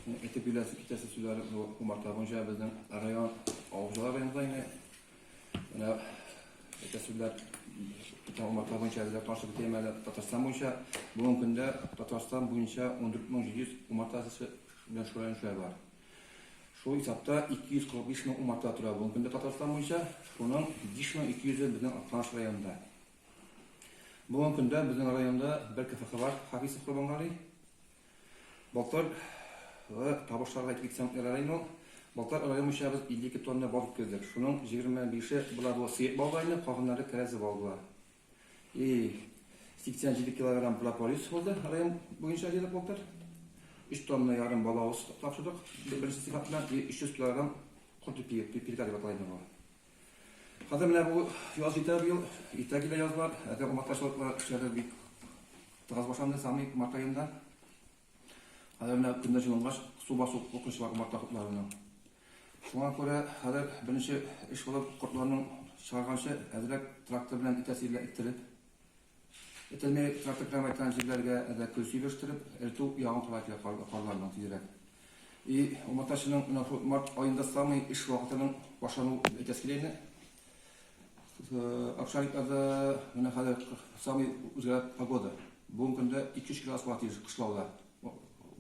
Etip bilası kitası süler umarta boyunca bizden rayon avcılar rayonunda yine süler kita umarta boyunca bizler karşı bir temel Tatarstan boyunca bugün günde Tatarstan boyunca 14.100 umartası bilen şuraya var. Şu hesapta 245 bin umarta tura bugün günde Tatarstan boyunca bunun 5.200'ü bizden Aklanış rayonunda. Bugün günde bizden rayonda bir kafe var, Hafiz Kurbangali. Baltar tabuşlarga gitsem erayno. Baltar araymışa biz 52 tonna balık gözler. Şunun 25'i bular bu sıyık balığıyla, kalanları kerezi balığı. 87 kilogram propolis oldu. Arayım bugünçe gelip baltar. 3 tonna yarım balığız tapşırdık. Birinci sıfatla 300 kilogram kurtu pirkadi baklaydı var. Hazır mene bu yaz biter bir yıl. İtakiyle yaz var. Eğer umartaşlıkla işlerde bir tığaz başlandı sami Mart ayında. Adamlar günde жылынғаш су басу қорқынышы бар омарта құртларының. Шуңа көрә хәзер беренче эш булып кортларның чыгарганчы әзрәк трактор белән итәсилә иттиреп, ителмәй трактор белән айткан җирләргә әдә күл сибештиреп, эртү ягын кылакка карларның тизрәк. Омартачының март айында самый эш вакытының башлану итәскеләне. Акшаликада менә хәзер самый үзгәрә погода. Бүген көндә 2-3 градус ватир кышлауда.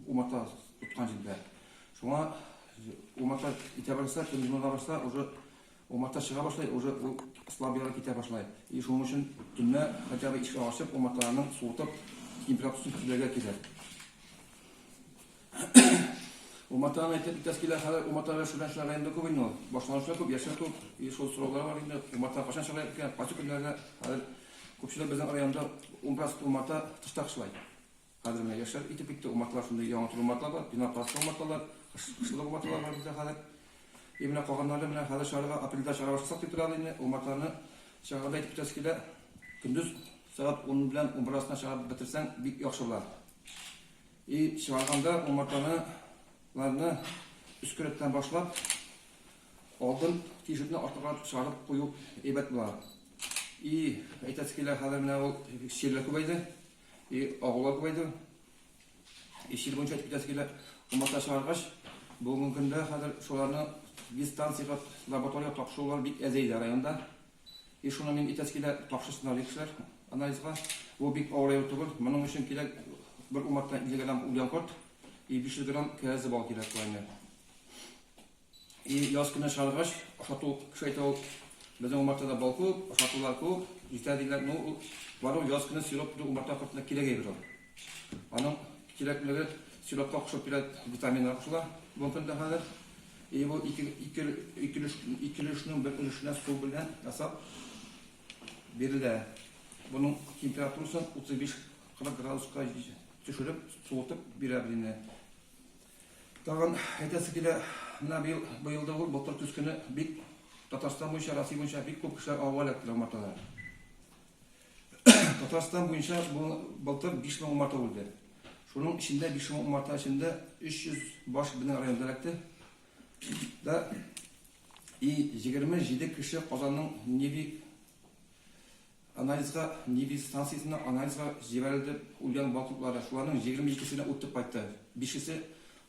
Umarta tutkan cilde. Şuna umarta ite başlar, kendine başlar, уже umarta çığa başlar, уже slabiyara kite başlar. Şunun için tünne hatta bir işe başlayıp umartalarının soğutup temperatürünü küçülüğe gider. Umartaların iteskiler kadar umartalar şuradan şuralarında koyuyor. Başlanışlar koy, yaşlar koy, şu sorular var yine umarta kaçan şeyler yapıyor. Başka günlerde köpçüler bizden arayanda umarta tıştakşılay. Kadrımda yaşar itip bitti umartlar şunda yanıtlı umartlar var, bina pasta umartlar, kışlık umartlar var bizde kadar. Emine koğanlarla mine kadar şarıga aprilde şarıga başlasak tutturalım yine umartlarını şarıga itip biteskile gündüz saat 10 bilen 11 arasında şarıga bitirsen bir yakşırlar. Şarıganda umartlarını üst küretten başlayıp aldın tişörtünü artığa şarıp koyup eybet bular. Ayteskile kadar mine o şirler kubeydi. Ağlar koydu. İşil boyunca etkileşkiyle umarta çağırgaç. Bugün günde şolarını distansiya laboratoriya tapşırıyorlar bir ezeydi rayonda. Şuna men etkileşkiyle tapşırsınlar ekşiler analizga. Bu bir ağrı oturur. Bunun için kirek bir umarta 50 gram ulyan kort, 500 gram kerezi bal kirek koyuyor. Yaz günde çağırgaç, aşatı şeytavuk. Bizim umartada bal koyup, aşatılar koyup, istediler ne var o yaz günü sirop da umarta kortuna kirek eğilir. Anam kirekleri siropta kuşup bilet vitaminler kuşular. Bunun da hazır. Bu iki ülüşünün bir ülüşüne su bilen yasap verildi. Bunun temperatürüsü 35-40 graduska düşürüp soğutup birbirine. Dağın etesiyle bu yılda bu bultur küskünü bir Tatarstan boyunca, Rasiya boyunca bir көп kişiler avval ettiler umartalar. Tatarstan boyunca bu bultur 5 bin umarta oldu. Şunun içinde 5 bin umarta içinde 300 baş binin rayondalıktı. Da 27 kişi Kazan'ın nevi analizga, nevi stansiyasına analizga jiberildi uyan balıklara. Şuların 22'sine ötüp bayttı. 5'isi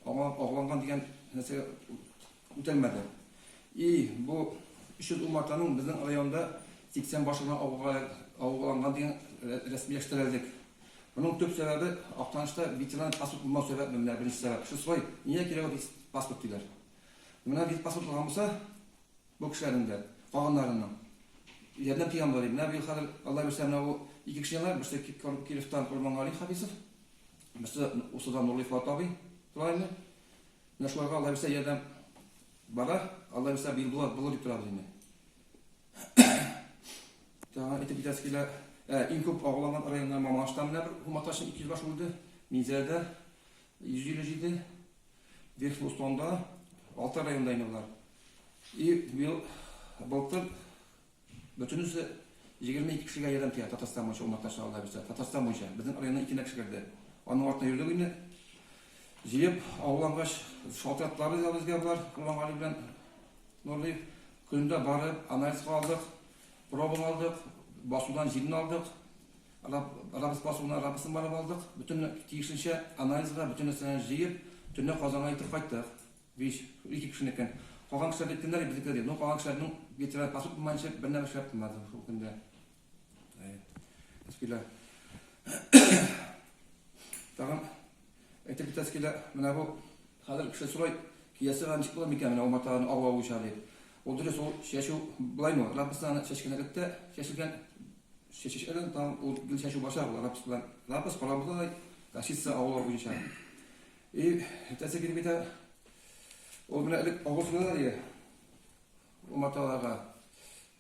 ağlangan diyen mesela ötelmedi. Bu 300 umartanın bizim rayonda 80 başına avlangan diyen resmileştirildik. Bunun tüp sebebi Aktanış'ta veteran pasport bulma sebebi birinci sebep. Şu soy, niye kirek pasport diler? Buna bir pasport bulmamızsa bu kişilerin de, kalanlarının. Yerden peygamberiyim. Ne bir kadar Allah verse bu iki kişiler, birisi Kirif'ten Kurbangali Habisov, birisi Usudan Nurli Fuat abi, durayını. Ne şularga Allah verse yerden bara, Allah verse bir bulur deyip durardı yine. Daha eti biteskiyle en köp ağlanan rayonlar Mamaş'tan bir Humataş'ın 200 baş oldu. Mizer'de 157, Verkli Ustan'da 6 rayonda iniyorlar. Bultur bütünüzü 22 kişiye yerden tiyat Tatarstan boyunca Humataş'ın Allah verse. Tatarstan boyunca bizim rayondan 2 kişi geldi. Onun ortaya yürüdü yine. Jiyip ağlangaç şaltiyatları da bizge var. Kurbangali bilen Nurli günde barıp analiz aldık. Proba aldık. Basudan jilini aldık. Arabis basuğuna arabisini barıp aldık. Bütün tiyişince analizga bütün nesneleri jiyip Tünne Kazan'a gittik kayttık. 2 kişinin eken. Kalan kişiler etkinler bizimkiler değil. No kalan kişilerin getiren pasıp bulmayınca ben de bir şey yaptım lazım şu günde. Eskiler. Tamam. Ete bir eskiler. Bana bu hazır kişi soruy. Kiyası var çıkmalı mı ki? O matağını ağır uçardı. O da o şaşı bulayım mı? Rapıstan şaşkına gitti. Şaşırken şaşırken tam o gül şaşı başar. Rapıstan rapıs falan da kaşısı ağır uçardı. Tese gibi bir de o bana ağır sular ya. O matağlara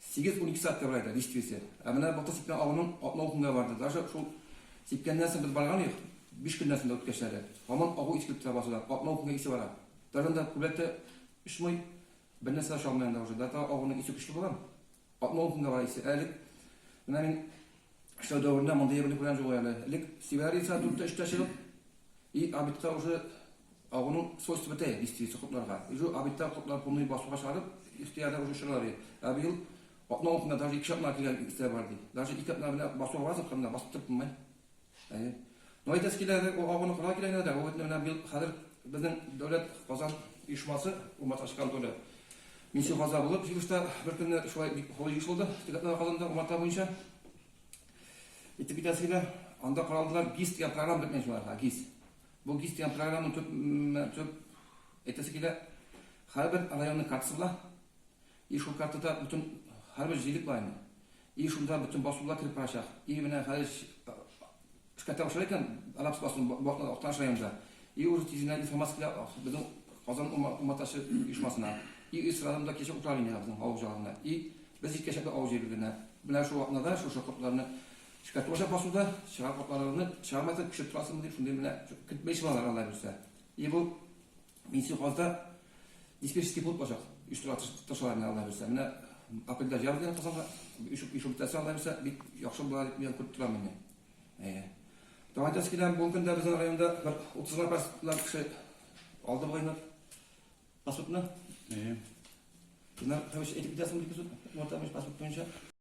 8-12 saatte vardı diştisi. Ama bu tasıktan ağının 60'ında vardı. Daha şu sipkenden sonra biz bargan yok. 5 günden sonra geçerdi. Aman ağır içkilip tabasılar. 60'ında isi var. Darında kuvvette işmay ben nasıl şamlayan da var. Daha ağının isi güçlü olan. 60'ında var ise. Elik benim işte dövründe mandayabilir falan çok yani. Elik siveri ise durda işte şey. İyi abitta o ağının sosyal bete diştisi kutlarga. Şu abitta kutlar bunu basığa çağırıp ihtiyarda o şuraları. Abi yıl 60'ında daha 2 şaplar ister vardı. Daha 2 şaplar bile basığa varsa kanında basıp mı? Noyt eskilerde o ağının kulağı kilerinde de o etnemden bir hazır bizden devlet Kazan uyuşması Umat Aşkan Dolu. Misyon Kazan bulup yılışta bir günde şöyle hoy yışıldı. Dikkatler kalındı Umat'ta boyunca. İtti bitesiyle anda karaldılar GIS diye program bitmesi var. GIS. Bu GIS diye programın tüp etesiyle her bir rayonun kartısıyla şu kartıda bütün her bir jilik var. İyi şunda bütün basılar kirip aşağı. İyi bine her şikayete başlarken Arap basın bakla ortaş rayonda. İyi urut izinler informasyayla bizim Kazan Umataşı uyuşmasına. İyi İsrail'de keşke Ukrayna yaptım avcılarına. İyi biz hiç keşke avcılarına. Bunlar şu vaktinde da şu şokotlarını şikayete başa basıda şokotlarını çağırmadı kişi turasını deyip şunu bile 45 var Allah bilse. İyi bu misyon fazla dispensif bulup başak. Üstü taşlarına Allah bilse. Buna apelda yardım kazanma. İşu bitse Allah bilse bir yaxşı bular bir kurtulam beni. Daha eskiden bu günde bizim rayonda 30'lar paslar kişi aldı baylar. Pasport ne? Bunlar tabii etik bir tasım diyorsun. Ortamış pasport boyunca.